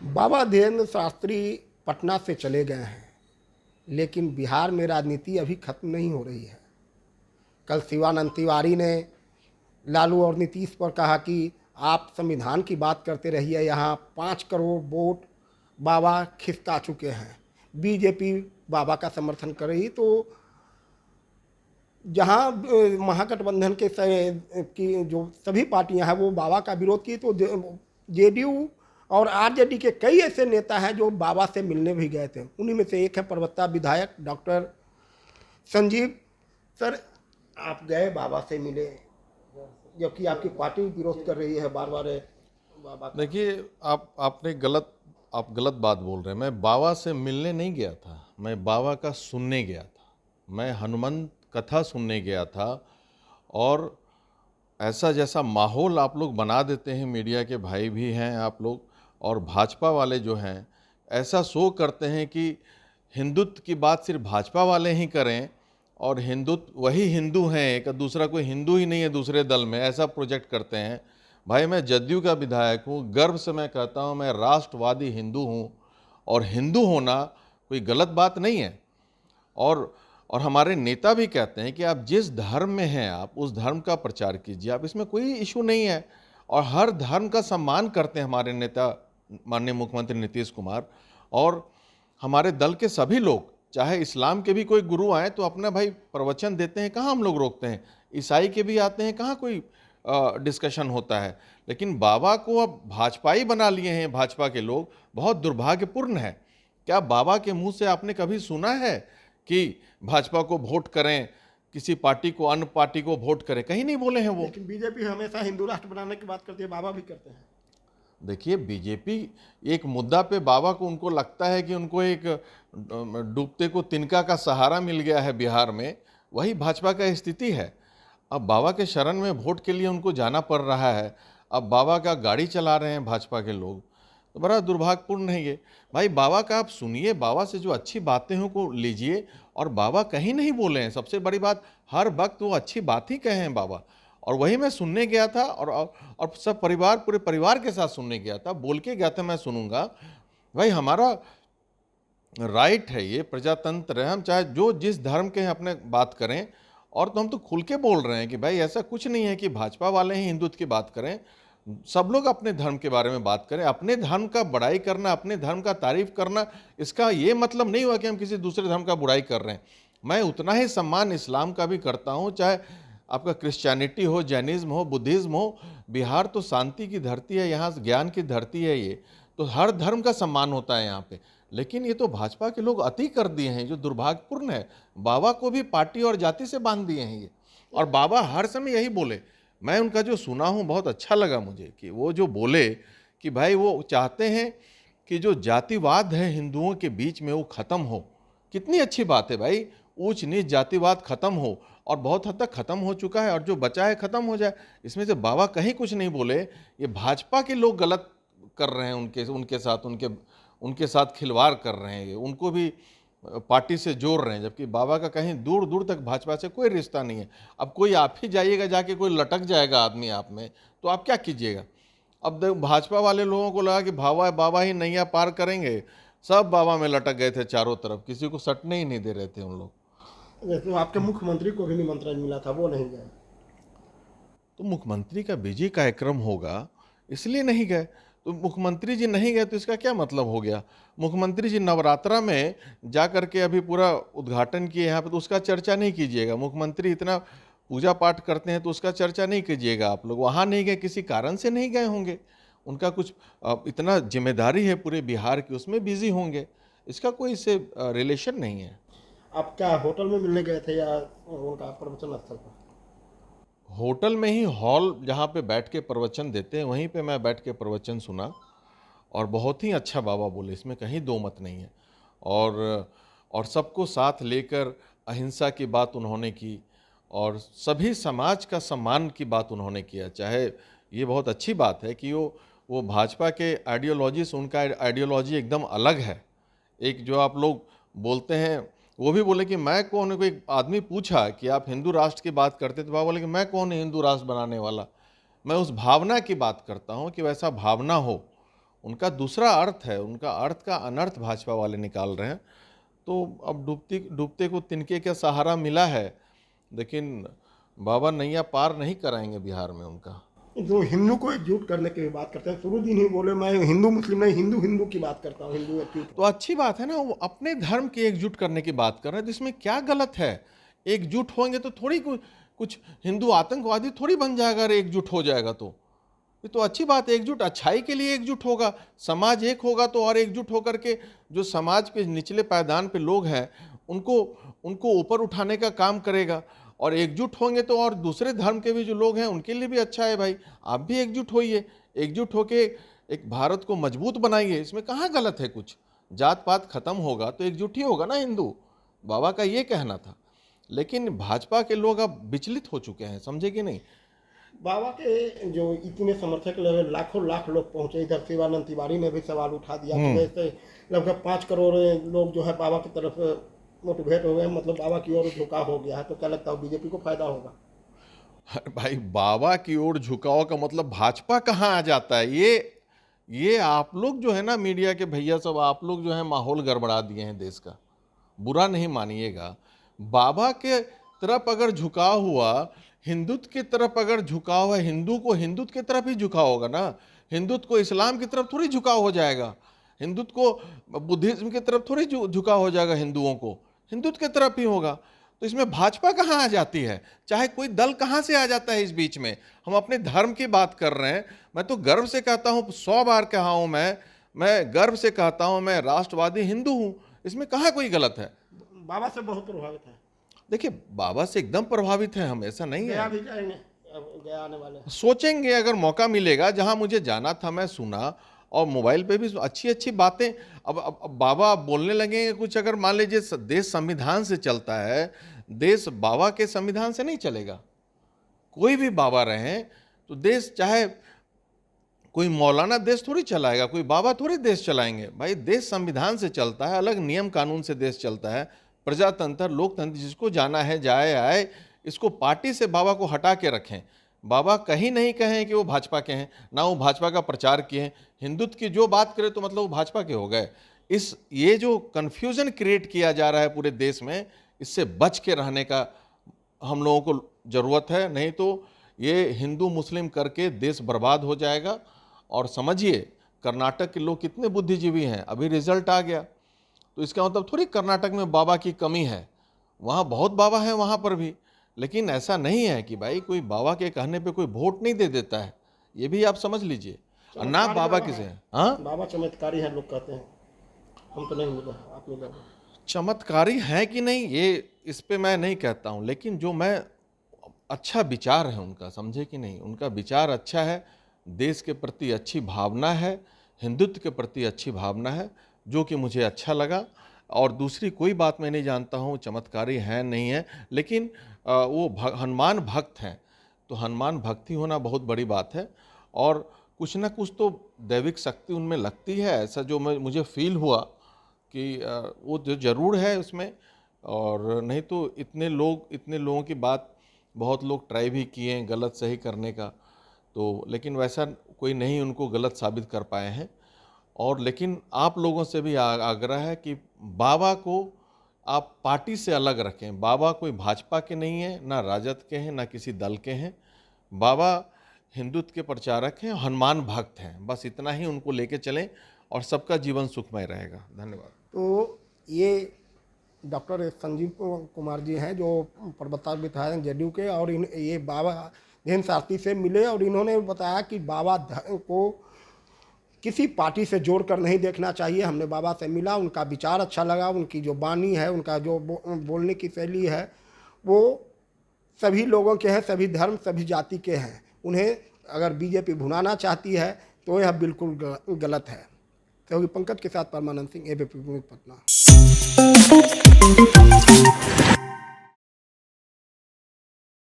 बाबा धीरेन्द्र शास्त्री पटना से चले गए हैं, लेकिन बिहार में राजनीति अभी खत्म नहीं हो रही है। कल शिवानंद तिवारी ने लालू और नीतीश पर कहा कि आप संविधान की बात करते रहिए, यहाँ 5 करोड़ वोट बाबा खिसका चुके हैं। बीजेपी बाबा का समर्थन कर रही, तो जहाँ महागठबंधन की जो सभी पार्टियां हैं वो बाबा का विरोध की, तो जेडीयू और आरजेडी के कई ऐसे नेता हैं जो बाबा से मिलने भी गए थे। उन्हीं में से एक है पर्वता विधायक डॉक्टर संजीव। सर, आप गए, बाबा से मिले, जबकि आपकी पार्टी विरोध कर रही है बार बार बाबा का। देखिए, आप गलत बात बोल रहे हैं। मैं बाबा से मिलने नहीं गया था, मैं बाबा का सुनने गया था। मैं हनुमान कथा सुनने गया था। और ऐसा जैसा माहौल आप लोग बना देते हैं, मीडिया के भाई भी हैं आप लोग और भाजपा वाले जो हैं, ऐसा शो करते हैं कि हिंदुत्व की बात सिर्फ भाजपा वाले ही करें और हिंदुत्व वही हिंदू हैं, एक दूसरा कोई हिंदू ही नहीं है दूसरे दल में, ऐसा प्रोजेक्ट करते हैं। भाई, मैं जदयू का विधायक हूँ, गर्व से मैं कहता हूँ मैं राष्ट्रवादी हिंदू हूँ और हिंदू होना कोई गलत बात नहीं है। और हमारे नेता भी कहते हैं कि आप जिस धर्म में हैं आप उस धर्म का प्रचार कीजिए, आप इसमें कोई इशू नहीं है। और हर धर्म का सम्मान करते हैं हमारे नेता माननीय मुख्यमंत्री नीतीश कुमार। और हमारे दल के सभी लोग, चाहे इस्लाम के भी कोई गुरु आए तो अपना भाई प्रवचन देते हैं, कहाँ हम लोग रोकते हैं। ईसाई के भी आते हैं, कहाँ कोई डिस्कशन होता है। लेकिन बाबा को अब भाजपाई बना लिए हैं भाजपा के लोग, बहुत दुर्भाग्यपूर्ण है। क्या बाबा के मुंह से आपने कभी सुना है कि भाजपा को वोट करें, किसी पार्टी को, अन्य पार्टी को वोट करें? कहीं नहीं बोले हैं वो। लेकिन बीजेपी हमेशा हिंदू राष्ट्र बनाने की बात करती है, बाबा भी करते हैं। देखिए, बीजेपी एक मुद्दा पे बाबा को, उनको लगता है कि उनको एक डूबते को तिनका का सहारा मिल गया है बिहार में, वही भाजपा का स्थिति है। अब बाबा के शरण में वोट के लिए उनको जाना पड़ रहा है। अब बाबा का गाड़ी चला रहे हैं भाजपा के लोग, तो बड़ा दुर्भाग्यपूर्ण है ये। भाई, बाबा का आप सुनिए, बाबा से जो अच्छी बातें हों को लीजिए। और बाबा कहीं नहीं बोले हैं, सबसे बड़ी बात, हर वक्त वो अच्छी बात ही कहे हैं बाबा। और वही मैं सुनने गया था और सब परिवार, पूरे परिवार के साथ सुनने गया था, बोल के गया था मैं सुनूंगा। भाई, हमारा राइट है, ये प्रजातंत्र है, हम चाहे जो जिस धर्म के हैं अपने बात करें। और तो हम तो खुल के बोल रहे हैं कि भाई ऐसा कुछ नहीं है कि भाजपा वाले ही हिंदुत्व की बात करें, सब लोग अपने धर्म के बारे में बात करें। अपने धर्म का बड़ाई करना, अपने धर्म का तारीफ करना, इसका ये मतलब नहीं हुआ कि हम किसी दूसरे धर्म का बुराई कर रहे हैं। मैं उतना ही सम्मान इस्लाम का भी करता हूँ, चाहे आपका क्रिश्चियनिटी हो, जैनिज्म हो, बुद्धिज्म हो। बिहार तो शांति की धरती है, यहाँ ज्ञान की धरती है, ये तो हर धर्म का सम्मान होता है यहाँ पे। लेकिन ये तो भाजपा के लोग अति कर दिए हैं, जो दुर्भाग्यपूर्ण है। बाबा को भी पार्टी और जाति से बांध दिए हैं ये। और बाबा हर समय यही बोले, मैं उनका जो सुना हूँ बहुत अच्छा लगा मुझे, कि वो जो बोले कि भाई वो चाहते हैं कि जो जातिवाद है हिंदुओं के बीच में वो ख़त्म हो। कितनी अच्छी बात है भाई, ऊंच नीच जातिवाद ख़त्म हो, और बहुत हद तक ख़त्म हो चुका है, और जो बचा है ख़त्म हो जाए। इसमें से बाबा कहीं कुछ नहीं बोले। ये भाजपा के लोग गलत कर रहे हैं, उनके साथ खिलवाड़ कर रहे हैं, ये उनको भी पार्टी से जोड़ रहे हैं, जबकि बाबा का कहीं दूर दूर तक भाजपा से कोई रिश्ता नहीं है। अब कोई आप ही जाइएगा, जाके कोई लटक जाएगा आदमी आप में, तो आप क्या कीजिएगा? अब भाजपा वाले लोगों को लगा कि बाबा ही नैया पार करेंगे, सब बाबा में लटक गए थे चारों तरफ, किसी को सटने ही नहीं दे रहे थे उन लोग। तो आपके मुख्यमंत्री को भी निमंत्रण मिला था, वो नहीं गए। तो मुख्यमंत्री का बिजी कार्यक्रम होगा, इसलिए नहीं गए। तो मुख्यमंत्री जी नहीं गए तो इसका क्या मतलब हो गया? मुख्यमंत्री जी नवरात्रा में जा करके अभी पूरा उद्घाटन किए यहाँ पे, तो उसका चर्चा नहीं कीजिएगा। मुख्यमंत्री इतना पूजा पाठ करते हैं तो उसका चर्चा नहीं कीजिएगा आप लोग। वहाँ नहीं गए, किसी कारण से नहीं गए होंगे, उनका कुछ इतना जिम्मेदारी है पूरे बिहार की, उसमें बिजी होंगे। इसका कोई इससे रिलेशन नहीं है। आप क्या होटल में मिलने गए थे या उनका प्रवचन स्थल पर? होटल में ही, हॉल जहाँ पे बैठ के प्रवचन देते हैं वहीं पे मैं बैठ के प्रवचन सुना, और बहुत ही अच्छा बाबा बोले, इसमें कहीं दो मत नहीं है। और सबको साथ लेकर अहिंसा की बात उन्होंने की, और सभी समाज का सम्मान की बात उन्होंने किया। चाहे ये बहुत अच्छी बात है कि वो भाजपा के आइडियोलॉजी से उनका आइडियोलॉजी एकदम अलग है। एक जो आप लोग बोलते हैं, वो भी बोले कि मैं कौन हूँ। एक आदमी पूछा कि आप हिंदू राष्ट्र की बात करते, तो बाबा बोले कि मैं कौन हूँ हिंदू राष्ट्र बनाने वाला। मैं उस भावना की बात करता हूँ कि वैसा भावना हो, उनका दूसरा अर्थ है, उनका अर्थ का अनर्थ भाजपा वाले निकाल रहे हैं। तो अब डूबते को तिनके का सहारा मिला है, लेकिन बाबा नैया पार नहीं कराएंगे बिहार में उनका। जो हिंदू को एकजुट करने की बात करते हैं, शुरू दिन ही बोले मैं हिंदू मुस्लिम नहीं, हिंदू हिंदू की बात करता हूँ, हिंदू एकजुट। तो अच्छी बात है ना, वो अपने धर्म की एकजुट करने की बात कर रहे हैं, तो इसमें क्या गलत है? एकजुट होंगे तो थोड़ी कुछ हिंदू आतंकवादी थोड़ी बन जाएगा अगर एकजुट हो जाएगा तो। ये तो अच्छी बात है, एकजुट अच्छाई के लिए एकजुट होगा, समाज एक होगा तो और एकजुट होकर के जो समाज के निचले पायदान पे लोग हैं उनको ऊपर उठाने का काम करेगा। और एकजुट होंगे तो और दूसरे धर्म के भी जो लोग हैं उनके लिए भी अच्छा है। भाई आप भी एकजुट होइए, एकजुट होके एक भारत को मजबूत बनाइए, इसमें कहाँ गलत है कुछ। जात पात खत्म होगा तो एकजुट ही होगा ना हिंदू, बाबा का ये कहना था। लेकिन भाजपा के लोग अब विचलित हो चुके हैं, समझे कि नहीं। बाबा के जो इतने समर्थक लगे, लाखों लाख लोग पहुंचे, इधर शिवानंद तिवारी ने भी सवाल उठा दिया कि जैसे लगभग 5 करोड़ लोग जो है बाबा की तरफ मोटिवेट हो गए, मतलब बाबा की ओर झुकाव हो गया है। तो क्या लगता है बीजेपी को फायदा होगा? भाई बाबा की ओर झुकाव का मतलब भाजपा कहाँ आ जाता है? ये आप लोग जो है ना, मीडिया के भैया सब, आप लोग जो है माहौल गड़बड़ा दिए हैं देश का। बुरा नहीं मानिएगा, बाबा के तरफ अगर झुकाव हुआ, हिंदुत्व की तरफ अगर झुकाव है, हिंदू को हिंदुत्व की तरफ ही झुकाव होगा ना। हिंदुत्व को इस्लाम की तरफ थोड़ी झुकाव हो जाएगा, हिंदुत्व को बुद्धिज्म की तरफ थोड़ी झुकाव हो जाएगा, हिंदुओं को हिंदुत्व की तरफ ही होगा। तो इसमें भाजपा कहाँ आ जाती है? चाहे कोई दल कहाँ से आ जाता है इस बीच में? हम अपने धर्म की बात कर रहे हैं। मैं तो गर्व से कहता हूँ, 100 बार कहा हूँ, मैं गर्व से कहता हूँ मैं राष्ट्रवादी हिंदू हूँ। इसमें कहाँ कोई गलत है? बाबा से बहुत प्रभावित है। देखिए बाबा से एकदम प्रभावित है हम, ऐसा नहीं गया है। भी जाएंगे, अब गया आने वाले हैं। सोचेंगे अगर मौका मिलेगा, जहां मुझे जाना था मैं सुना, और मोबाइल पे भी अच्छी अच्छी बातें। अब बाबा बोलने लगेंगे कुछ, अगर मान लीजिए देश संविधान से चलता है, देश बाबा के संविधान से नहीं चलेगा। कोई भी बाबा रहे तो देश, चाहे कोई मौलाना देश थोड़ी चलाएगा, कोई बाबा थोड़ी देश चलाएंगे। भाई देश संविधान से चलता है, अलग नियम कानून से देश चलता है। प्रजातंत्र, लोकतंत्र, जिसको जाना है जाए आए। इसको पार्टी से बाबा को हटा के रखें। बाबा कहीं नहीं कहें कि वो भाजपा के हैं, ना वो भाजपा का प्रचार किए। हिंदुत्व की जो बात करे तो मतलब वो भाजपा के हो गए। ये जो कन्फ्यूजन क्रिएट किया जा रहा है पूरे देश में, इससे बच के रहने का हम लोगों को ज़रूरत है। नहीं तो ये हिंदू मुस्लिम करके देश बर्बाद हो जाएगा। और समझिए कर्नाटक के लोग कितने बुद्धिजीवी हैं, अभी रिजल्ट आ गया। तो इसका मतलब थोड़ी कर्नाटक में बाबा की कमी है, वहाँ बहुत बाबा हैं वहाँ पर भी। लेकिन ऐसा नहीं है कि भाई कोई बाबा के कहने पे कोई वोट नहीं दे देता है, ये भी आप समझ लीजिए। ना बाबा किसे हैं, हाँ बाबा चमत्कारी हैं लोग कहते हैं, हम तो नहीं मिले, आप मिले। चमत्कारी है कि नहीं, ये इस पे मैं नहीं कहता हूँ, लेकिन जो मैं अच्छा विचार है उनका, समझे कि नहीं, उनका विचार अच्छा है, देश के प्रति अच्छी भावना है, हिंदुत्व के प्रति अच्छी भावना है, जो कि मुझे अच्छा लगा। और दूसरी कोई बात मैं नहीं जानता हूँ चमत्कारी है नहीं है, लेकिन वो हनुमान भक्त हैं, तो हनुमान भक्ति होना बहुत बड़ी बात है। और कुछ ना कुछ तो दैविक शक्ति उनमें लगती है, ऐसा जो मुझे फील हुआ कि वो जो ज़रूर है उसमें। और नहीं तो इतने लोगों की बात, बहुत लोग ट्राई भी किए हैं गलत सही करने का, तो लेकिन वैसा कोई नहीं उनको गलत साबित कर पाए हैं। और लेकिन आप लोगों से भी आग्रह है कि बाबा को आप पार्टी से अलग रखें। बाबा कोई भाजपा के नहीं है, ना राजद के हैं, ना किसी दल के हैं। बाबा हिंदुत्व के प्रचारक हैं, हनुमान भक्त हैं, बस इतना ही उनको लेके चलें और सबका जीवन सुखमय रहेगा। धन्यवाद। तो ये डॉक्टर संजीव कुमार जी हैं जो पर्वतार विधायक जेडीयू के, और ये बाबा धीन सारथी से मिले और इन्होंने बताया कि बाबा को किसी पार्टी से जोड़कर नहीं देखना चाहिए। हमने बाबा से मिला, उनका विचार अच्छा लगा, उनकी जो वाणी है, उनका जो बोलने की शैली है, वो सभी लोगों के हैं, सभी धर्म सभी जाति के हैं। उन्हें अगर बीजेपी भुनाना चाहती है तो यह बिल्कुल गलत है। क्योंकि पंकज के साथ परमानंद सिंह, एबीपी न्यूज़, पटना।